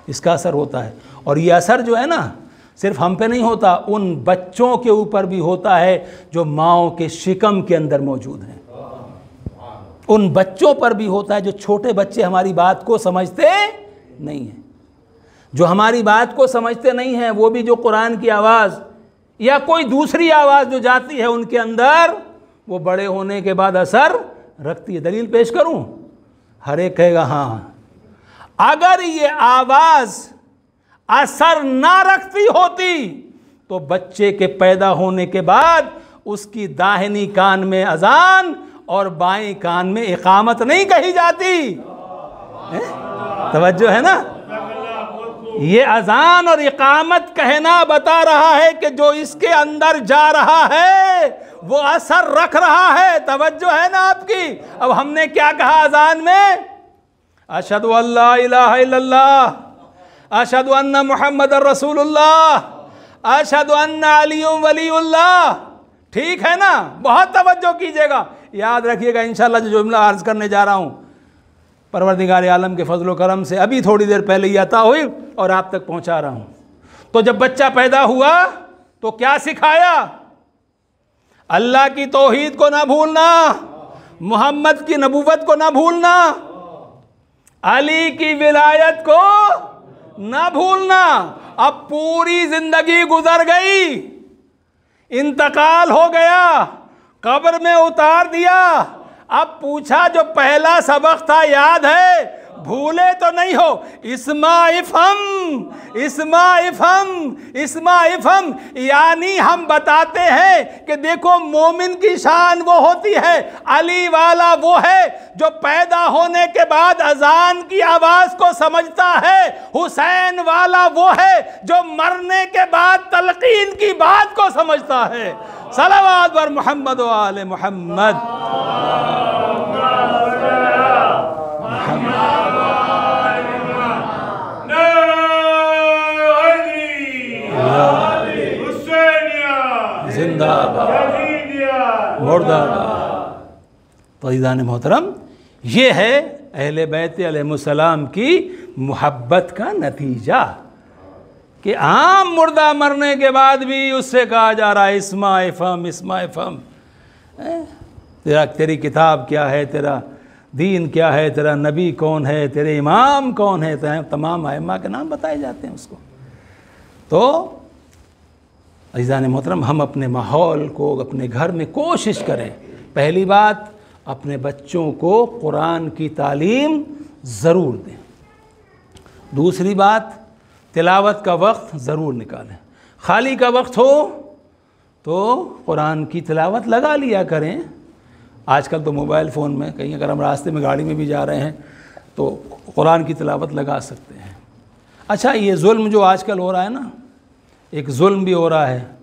इसका असर होता है। और ये असर जो है ना सिर्फ हम पे नहीं होता, उन बच्चों के ऊपर भी होता है जो माँओं के शिकम के अंदर मौजूद हैं, उन बच्चों पर भी होता है। जो छोटे बच्चे हमारी बात को समझते नहीं हैं, जो हमारी बात को समझते नहीं हैं, वो भी जो कुरान की आवाज़ या कोई दूसरी आवाज़ जो जाती है उनके अंदर, वो बड़े होने के बाद असर रखती है। दलील पेश करूं? हर एक कहेगा हाँ। अगर ये आवाज़ असर ना रखती होती तो बच्चे के पैदा होने के बाद उसकी दाहिनी कान में अजान और बाएं कान में इकामत नहीं कही जाती। तवज्जो है ना? ये अजान और इकामत कहना बता रहा है कि जो इसके अंदर जा रहा है वो असर रख रहा है। तवज्जो है ना आपकी? अब हमने क्या कहा अजान में? अशहदु अल्ला इलाहा इल्लल्लाह, अशहदु अन्ना मुहम्मदर रसूलुल्लाह, अशहदु अन्ना अलीयुम वलीउल्लाह। ठीक है ना? बहुत तवज्जो कीजिएगा, याद रखिएगा। इंशाअल्लाह जो जुमला अर्ज करने जा रहा हूँ परवरदिगार आलम के फजल करम से अभी थोड़ी देर पहले ही अता हुई और आप तक पहुँचा रहा हूँ। तो जब बच्चा पैदा हुआ तो क्या सिखाया? अल्लाह की तौहीद को ना भूलना, मोहम्मद की नबूवत को ना भूलना, अली की विलायत को ना भूलना। अब पूरी जिंदगी गुजर गई, इंतकाल हो गया, कब्र में उतार दिया। अब पूछा जो पहला सबक था याद है? भूले तो नहीं हो? इस्माइफम इस्माइफम इस्माइफम, यानी हम बताते हैं कि देखो मोमिन की शान वो होती है, अली वाला वो है जो पैदा होने के बाद अजान की आवाज़ को समझता है, हुसैन वाला वो है जो मरने के बाद तलकीन की बात को समझता है। सलावत बर मोहम्मद व आले मोहम्मद। जिंदाबाद मुर्दाबाद। तो ईज़ान मोहतरम, ये है अहले बैत अलैहिस्सलाम की मोहब्बत का नतीजा कि आम मुर्दा मरने के बाद भी उससे कहा जा रहा है इस्मा फम, तेरी किताब क्या है, तेरा दीन क्या है, तेरा नबी कौन है, तेरे इमाम कौन है, तमाम आइम्मा के नाम बताए जाते हैं उसको। तो अज़ीज़ान मोहतरम, हम अपने माहौल को अपने घर में कोशिश करें। पहली बात, अपने बच्चों को कुरान की तालीम ज़रूर दें। दूसरी बात, तिलावत का वक्त ज़रूर निकालें। खाली का वक्त हो तो कुरान की तिलावत लगा लिया करें। आजकल तो मोबाइल फ़ोन में कहीं अगर हम रास्ते में गाड़ी में भी जा रहे हैं तो कुरान की तिलावत लगा सकते हैं। अच्छा, ये जुल्म जो आजकल हो रहा है ना, एक जुल्म भी हो रहा है,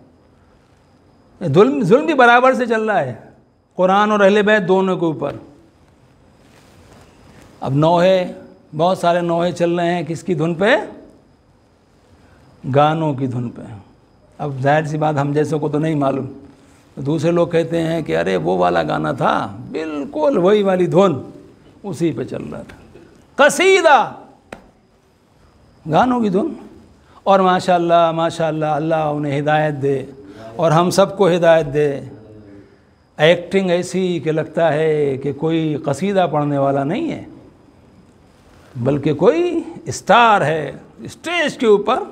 जुल्म भी बराबर से चल रहा है कुरान और अहले बैत दोनों के ऊपर। अब नौहे, बहुत सारे नौहे चल रहे हैं किसकी धुन पे? गानों की धुन पे। अब जाहिर सी बात, हम जैसों को तो नहीं मालूम, तो दूसरे लोग कहते हैं कि अरे वो वाला गाना था, बिल्कुल वही वाली धुन उसी पे चल रहा था, कसीदा, गानों की धुन। और माशाअल्लाह माशाअल्लाह, अल्लाह उन्हें हिदायत दे और हम सबको हिदायत दे। एक्टिंग ऐसी कि लगता है कि कोई कसीदा पढ़ने वाला नहीं है, बल्कि कोई स्टार है स्टेज के ऊपर।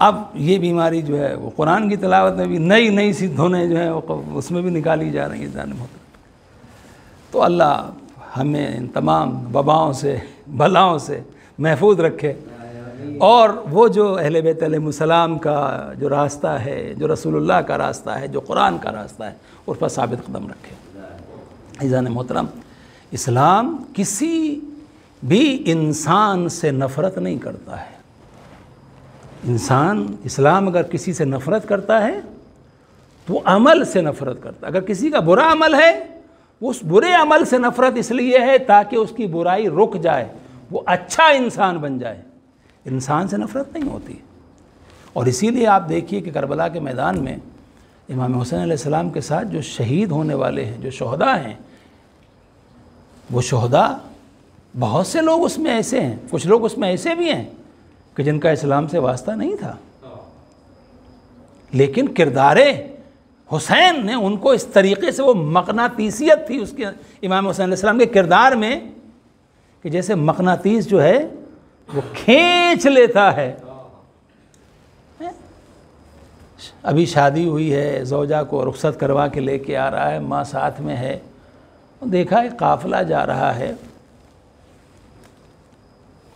अब ये बीमारी जो है वो कुरान की तिलावत में भी नई नई सी धुनें जो है वो उसमें भी निकाली जा रही है जाने मोहतरम। तो अल्लाह हमें इन तमाम वबाओं से, बलाओं से महफूज रखे और वो जो अहले बैत अलैहिस्सलाम का जो रास्ता है, जो रसूलुल्लाह का रास्ता है, जो कुरान का रास्ता है, उस पर साबित कदम रखे। इज़ान मोहतरम, इस्लाम किसी भी इंसान से नफ़रत नहीं करता है। इस्लाम अगर किसी से नफ़रत करता है तो वो अमल से नफ़रत करता है। अगर किसी का बुरा अमल है, उस बुरे अमल से नफ़रत इसलिए है ताकि उसकी बुराई रुक जाए, वो अच्छा इंसान बन जाए। इंसान से नफ़रत नहीं होती। और इसीलिए आप देखिए कि करबला के मैदान में इमाम हुसैन अलैहिस्सलाम के साथ जो शहीद होने वाले हैं, जो शोहदा हैं, वो शोहदा, बहुत से लोग उसमें ऐसे हैं, कुछ लोग उसमें ऐसे भी हैं कि जिनका इस्लाम से वास्ता नहीं था, लेकिन किरदारे हुसैन ने उनको इस तरीके से, वो मकनातीसियत थी उसके इमाम हुसैन अलैहिस्सलाम के किरदार में कि जैसे मकनातीस जो है वो खींच लेता है। अभी शादी हुई है, ज़ौजा को रुखसत करवा के लेके आ रहा है, माँ साथ में है, देखा है काफ़िला जा रहा है,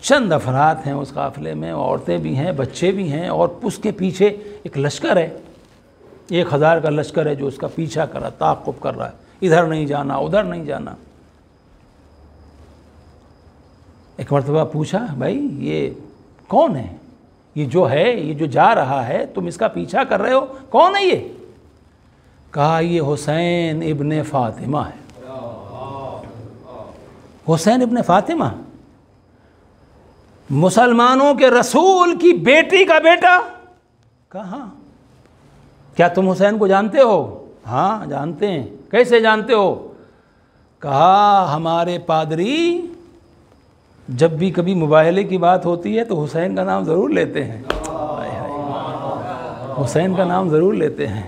चंद अफराद हैं उस काफ़िले में, औरतें भी हैं, बच्चे भी हैं, और उसके पीछे एक लश्कर है, 1000 का लश्कर है जो उसका पीछा कर रहा, ताक़ुब कर रहा है, इधर नहीं जाना उधर नहीं जाना। एक मरतबा पूछा, भाई ये कौन है, ये जो है, ये जो जा रहा है, तुम इसका पीछा कर रहे हो, कौन है ये? कहा ये हुसैन इब्ने फ़ातिमा है। हुसैन इब्ने फ़ातिमा, मुसलमानों के रसूल की बेटी का बेटा? कहा क्या तुम हुसैन को जानते हो? हाँ जानते हैं। कैसे जानते हो? कहा हमारे पादरी जब भी कभी मुबाहले की बात होती है तो हुसैन का नाम ज़रूर लेते हैं। हुसैन का नाम ज़रूर लेते हैं।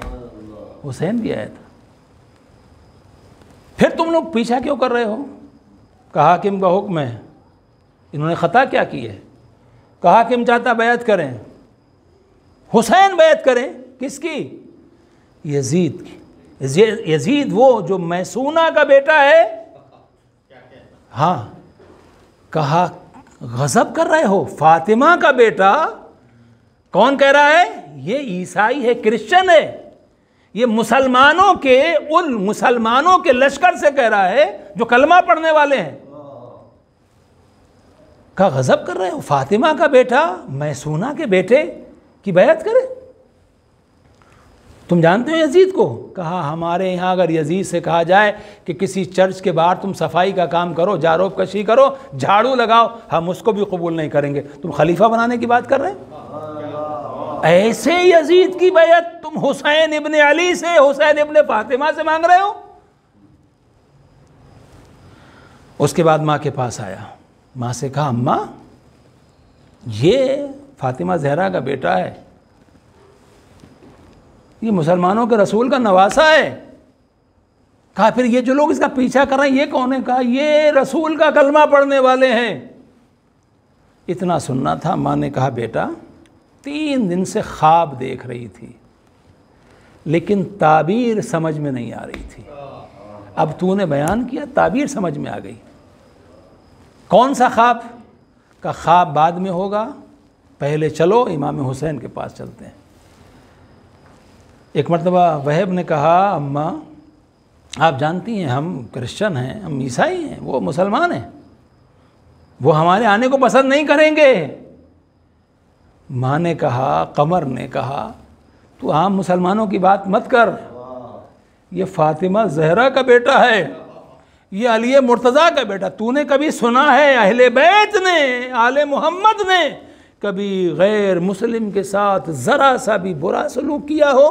हुसैन भी आया था। फिर तुम लोग पीछा क्यों कर रहे हो? कहा हाकिम का हुक्म है। इन्होंने ख़ता क्या की है? कहा हाकिम चाहता बैत करें, हुसैन बैत करें। किसकी? यजीद की। यजीद वो जो मैसूना का बेटा है। हाँ, कहा गज़ब कर रहे हो, फातिमा का बेटा? कौन कह रहा है? ये ईसाई है, क्रिश्चियन है, ये मुसलमानों के लश्कर से कह रहा है जो कलमा पढ़ने वाले हैं। का गज़ब कर रहे हो, फातिमा का बेटा मैसूना के बेटे की बैत करे? तुम जानते हो यजीद को? कहा हमारे यहाँ अगर यजीद से कहा जाए कि किसी चर्च के बाहर तुम सफाई का काम करो, जारोब कशी करो, झाड़ू लगाओ, हम उसको भी कबूल नहीं करेंगे। तुम खलीफा बनाने की बात कर रहे हो? ऐसे यजीद की बैत तुम हुसैन इब्ने अली से, हुसैन इब्ने फातिमा से मांग रहे हो? उसके बाद माँ के पास आया, माँ से कहा अम्मा ये फातिमा ज़हरा का बेटा है, ये मुसलमानों के रसूल का नवासा है। कहा फिर ये जो लोग इसका पीछा कर रहे हैं ये कौन है? कहा ये रसूल का कलमा पढ़ने वाले हैं। इतना सुनना था। माँ ने कहा बेटा 3 दिन से ख्वाब देख रही थी लेकिन ताबीर समझ में नहीं आ रही थी, अब तूने बयान किया ताबीर समझ में आ गई। कौन सा ख्वाब? का ख्वाब बाद में होगा, पहले चलो इमाम हुसैन के पास चलते हैं। एक मरतबा वहब ने कहा अम्मा आप जानती हैं हम क्रिश्चियन हैं, हम ईसाई हैं, वो मुसलमान हैं, वो हमारे आने को पसंद नहीं करेंगे। माँ ने कहा, कमर ने कहा तू आम मुसलमानों की बात मत कर, ये फातिमा ज़हरा का बेटा है, ये अली मुर्तज़ा का बेटा। तूने कभी सुना है अहले बैत ने, आले मोहम्मद ने कभी गैर मुस्लिम के साथ ज़रा सा भी बुरा सलूक किया हो,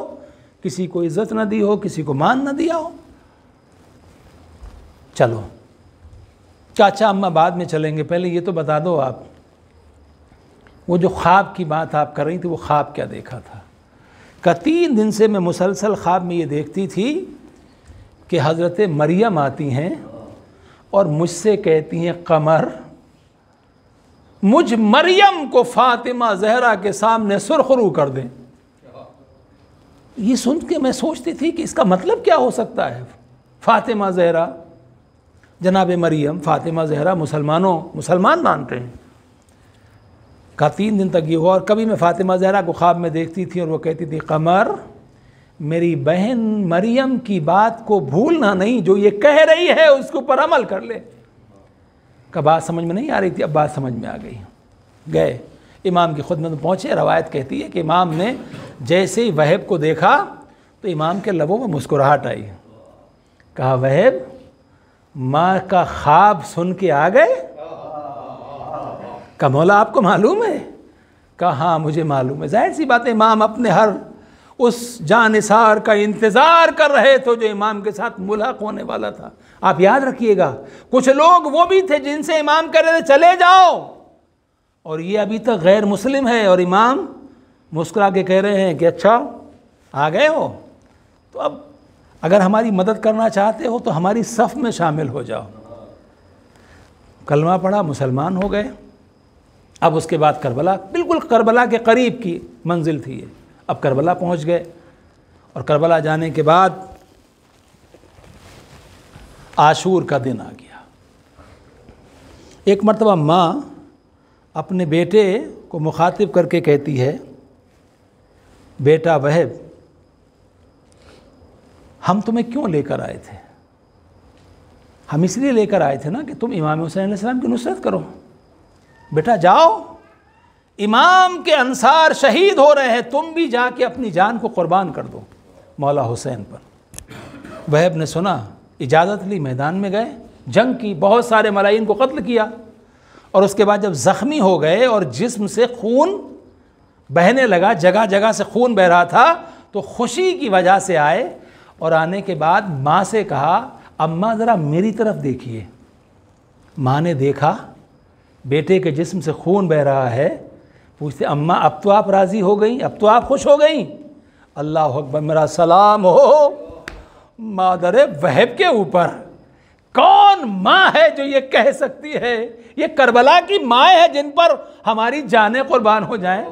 किसी को इज़्ज़त न दी हो, किसी को मान न दिया हो? चलो चाचा अम्मा बाद में चलेंगे, पहले ये तो बता दो आप वो जो ख्वाब की बात आप कर रही थी वो ख्वाब क्या देखा था? का 3 दिन से मैं मुसलसल ख्वाब में ये देखती थी कि हज़रत मरियम आती हैं और मुझसे कहती हैं कमर मुझ मरियम को फातिमा ज़हरा के सामने सुरखरू कर दें। ये सुन के मैं सोचती थी कि इसका मतलब क्या हो सकता है? फातिमा ज़हरा, जनाब मरियम, फातिमा ज़हरा मुसलमान मानते हैं। का 3 दिन तक ये हुआ और कभी मैं फातिमा ज़हरा को ख्वाब में देखती थी और वो कहती थी कमर मेरी बहन मरियम की बात को भूलना नहीं, जो ये कह रही है उसके ऊपर अमल कर ले। का बात समझ में नहीं आ रही थी, अब बात समझ में आ गई। गए इमाम की खुदमत में पहुँचे। रवायत कहती है कि इमाम ने जैसे ही वहब को देखा तो इमाम के लबों में मुस्कुराहट आई। कहा वहब माँ का ख्वाब सुन के आ गए? का मौला आपको मालूम है? कहा हाँ मुझे मालूम है। जाहिर सी बात है इमाम अपने हर उस जानिसार का इंतज़ार कर रहे थे जो इमाम के साथ मुलाकात होने वाला था। आप याद रखिएगा कुछ लोग वो भी थे जिनसे इमाम कह रहे थे चले जाओ, और ये अभी तक गैर मुस्लिम है और इमाम मुस्कुरा के कह रहे हैं कि अच्छा आ गए हो, तो अब अगर हमारी मदद करना चाहते हो तो हमारी सफ़ में शामिल हो जाओ। कलमा पढ़ा, मुसलमान हो गए। अब उसके बाद करबला, बिल्कुल करबला के करीब की मंजिल थी ये। अब करबला पहुंच गए और करबला जाने के बाद आशूर का दिन आ गया। एक मरतबा माँ अपने बेटे को मुखातिब करके कहती है बेटा वहब हम तुम्हें क्यों लेकर आए थे? हम इसलिए लेकर आए थे ना कि तुम इमाम हुसैन अलैहिस्सलाम की नुसरत करो। बेटा जाओ, इमाम के अंसार शहीद हो रहे हैं, तुम भी जाके अपनी जान को कुर्बान कर दो मौला हुसैन पर। वहब ने सुना, इजाज़त ली, मैदान में गए, जंग की, बहुत सारे मलाइइन को कत्ल किया। और उसके बाद जब ज़ख्मी हो गए और जिस्म से खून बहने लगा, जगह जगह से खून बह रहा था, तो खुशी की वजह से आए और आने के बाद माँ से कहा अम्मा ज़रा मेरी तरफ देखिए। माँ ने देखा बेटे के जिस्म से खून बह रहा है, पूछते अम्मा अब तो आप राज़ी हो गई, अब तो आप खुश हो गई? अल्लाह अकबर, मेरा सलाम हो मादर वहब के ऊपर। कौन माँ है जो ये कह सकती है? ये करबला की माँ है जिन पर हमारी जानें कुर्बान हो जाएं।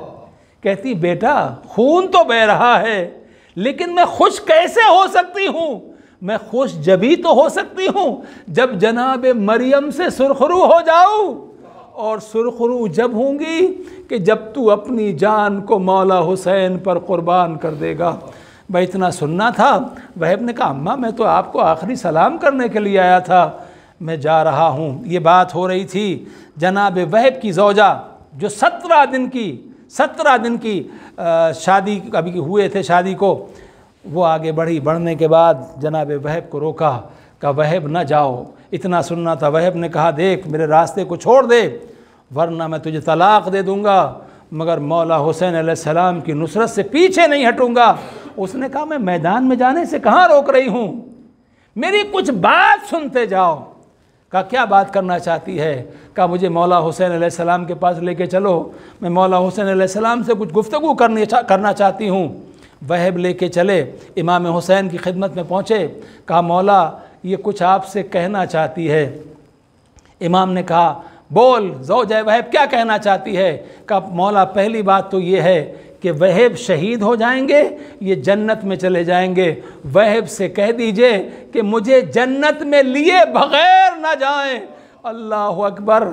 कहती बेटा खून तो बह रहा है लेकिन मैं खुश कैसे हो सकती हूँ? मैं खुश जभी तो हो सकती हूँ जब जनाब मरियम से सुरखरू हो जाऊँ, और सुरखरू जब होंगी कि जब तू अपनी जान को मौला हुसैन पर कुर्बान कर देगा। भाई इतना सुनना था। वहब ने कहा अम्मा मैं तो आपको आखिरी सलाम करने के लिए आया था, मैं जा रहा हूँ। ये बात हो रही थी जनाब वहब की ज़ौजा जो 17 दिन की शादी अभी हुए थे, शादी को वो आगे बढ़ी। बढ़ने के बाद जनाब वहब को रोका, कहा वहब न जाओ। इतना सुनना था। वहब ने कहा देख मेरे रास्ते को छोड़ दे वरना मैं तुझे तलाक़ दे दूँगा, मगर मौला हुसैन अलैहिस्सलाम की नुसरत से पीछे नहीं हटूँगा। उसने कहा मैं मैदान में जाने से कहाँ रोक रही हूँ, मेरी कुछ बात सुनते जाओ। कहा क्या बात करना चाहती है? कहा मुझे मौला हुसैन अलैहिस्सलाम के पास लेके चलो, मैं मौला हुसैन अलैहिस्सलाम से कुछ गुफ्तगू करना चाहती हूँ। वहब लेके चले, इमाम हुसैन की खिदमत में पहुँचे, कहा मौला ये कुछ आपसे कहना चाहती है। इमाम ने कहा बोल ज़ौज वहब क्या कहना चाहती है? कहा मौला पहली बात तो ये है कि वहब शहीद हो जाएंगे, ये जन्नत में चले जाएंगे। वहब से कह दीजिए कि मुझे जन्नत में लिए बग़ैर ना जाएं। अल्लाह अकबर।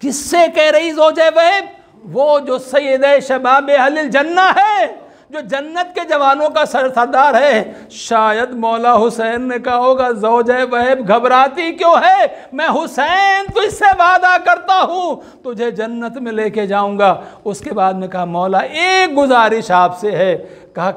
किससे कह रही ज़ौज वहब? वो जो सैयद शबाब अहलिल जन्ना है, जो जन्नत के जवानों का सरदार है। शायद मौला हुसैन ने कहा होगा ज़ौज वहब घबराती क्यों है? मैं हुसैन तो इससे वादा करता हूँ तुझे जन्नत में लेके जाऊँगा। उसके बाद में कहा मौला एक गुजारिश आपसे है। कहा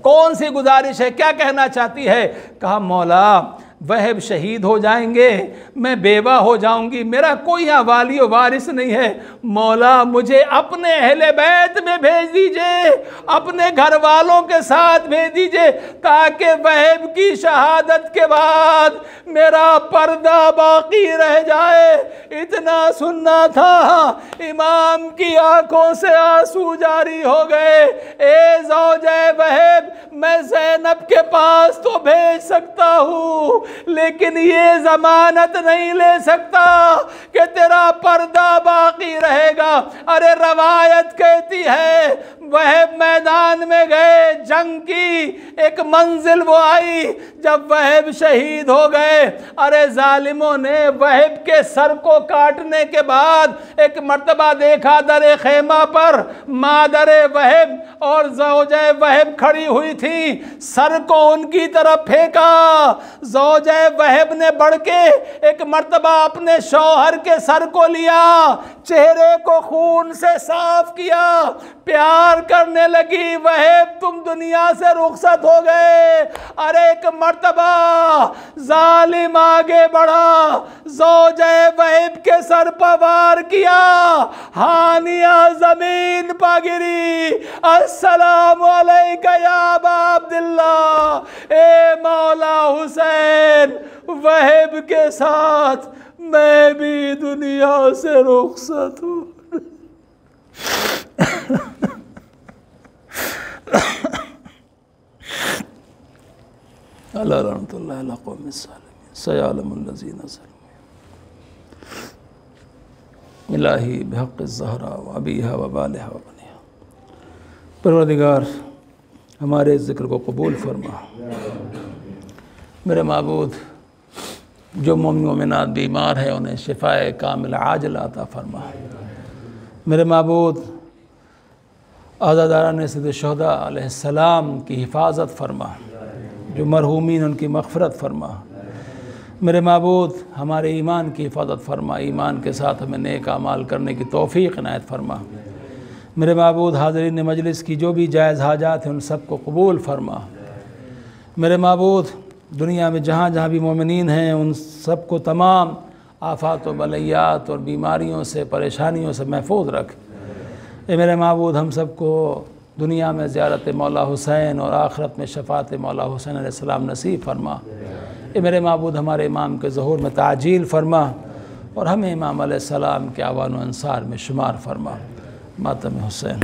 कौन सी गुजारिश है, क्या कहना चाहती है? कहा मौला वहब शहीद हो जाएंगे, मैं बेवा हो जाऊंगी, मेरा कोई यहाँ वाली और वारिस नहीं है। मौला मुझे अपने अहले बैत में भेज दीजिए, अपने घर वालों के साथ भेज दीजिए, ताकि वहब की शहादत के बाद मेरा पर्दा बाकी रह जाए। इतना सुनना था, इमाम की आंखों से आंसू जारी हो गए। ए ज़ौजे वहब, मैं ज़ैनब के पास तो भेज सकता हूँ, लेकिन ये जमानत नहीं ले सकता कि तेरा पर्दा बाकी रहेगा। अरे रवायत कहती है वहब मैदान में गए, जंग की एक मंजिल वो आई जब वहब शहीद हो गए। अरे जालिमों ने वहब के सर को काटने के बाद एक मर्तबा देखा दरे खेमा पर मादरे वहब और ज़ौजे वहब खड़ी हुई थी, सर को उनकी तरफ फेंका। ज़ौजे वहब ने बढ़ के एक मर्तबा अपने शौहर के सर को लिया, चेहरे को खून से साफ किया, प्यार करने लगी। वहब तुम दुनिया से रुखसत हो गए। अरे एक मर्तबा जालिम आगे बढ़ा, ज़ौजे वहब के सर पर वार किया, हानिया जमीन पर गिरी। अस्सलामु अलैका या अबा अब्दुल्लाह। ए मौला हुसैन, वहब के साथ मैं भी दुनिया से रुखसत हूँ। अल्लाह रहमतुल्लाह अला कौम सालिमीन सयालमुल लज़ीना ज़लमू इलाही बिहक़्क़ ज़हरा व अबीहा व बालिहा व बनिहा। परवरदिगार हमारे ज़िक्र को कबूल फरमा। मेरे माबूद, जो मोमिन मोमिनात बीमार हैं उन्हें शिफ़ाए कामिल आजिल अता फरमा। मेरे माबूद, आज़ादारान सिद्दीक़ शुहदा अलैहिस्सलाम की हिफाजत फरमा, जो मरहूमीन उनकी मग़फ़िरत फरमा। मेरे माबूद, हमारे ईमान की हिफाजत फरमा, ईमान के साथ हमें नेक अमाल करने की तौफ़ीक़ इनायत फरमा। मेरे माबूद, हाज़रीन मजलिस की जो भी जायज़ हाजात हैं उन सब को कबूल फरमा। मेरे माबूद, दुनिया में जहाँ जहाँ भी मोमिनीन हैं उन सब को तमाम आफ़ात व बलैयात और बीमारियों से, परेशानियों से महफूज रख। ए मेरे माबूद, हम सब को दुनिया में ज़ियारत मौला हुसैन और आखिरत में शफ़ात मौला हुसैन अलैहिस्सलाम नसीब फरमा। ए मेरे माबूद, हमारे इमाम के ज़हूर में ताजील फरमा और हमें इमाम अलैहिस्सलाम के आवान व अंसार में शुमार फरमा। मातम हुसैन।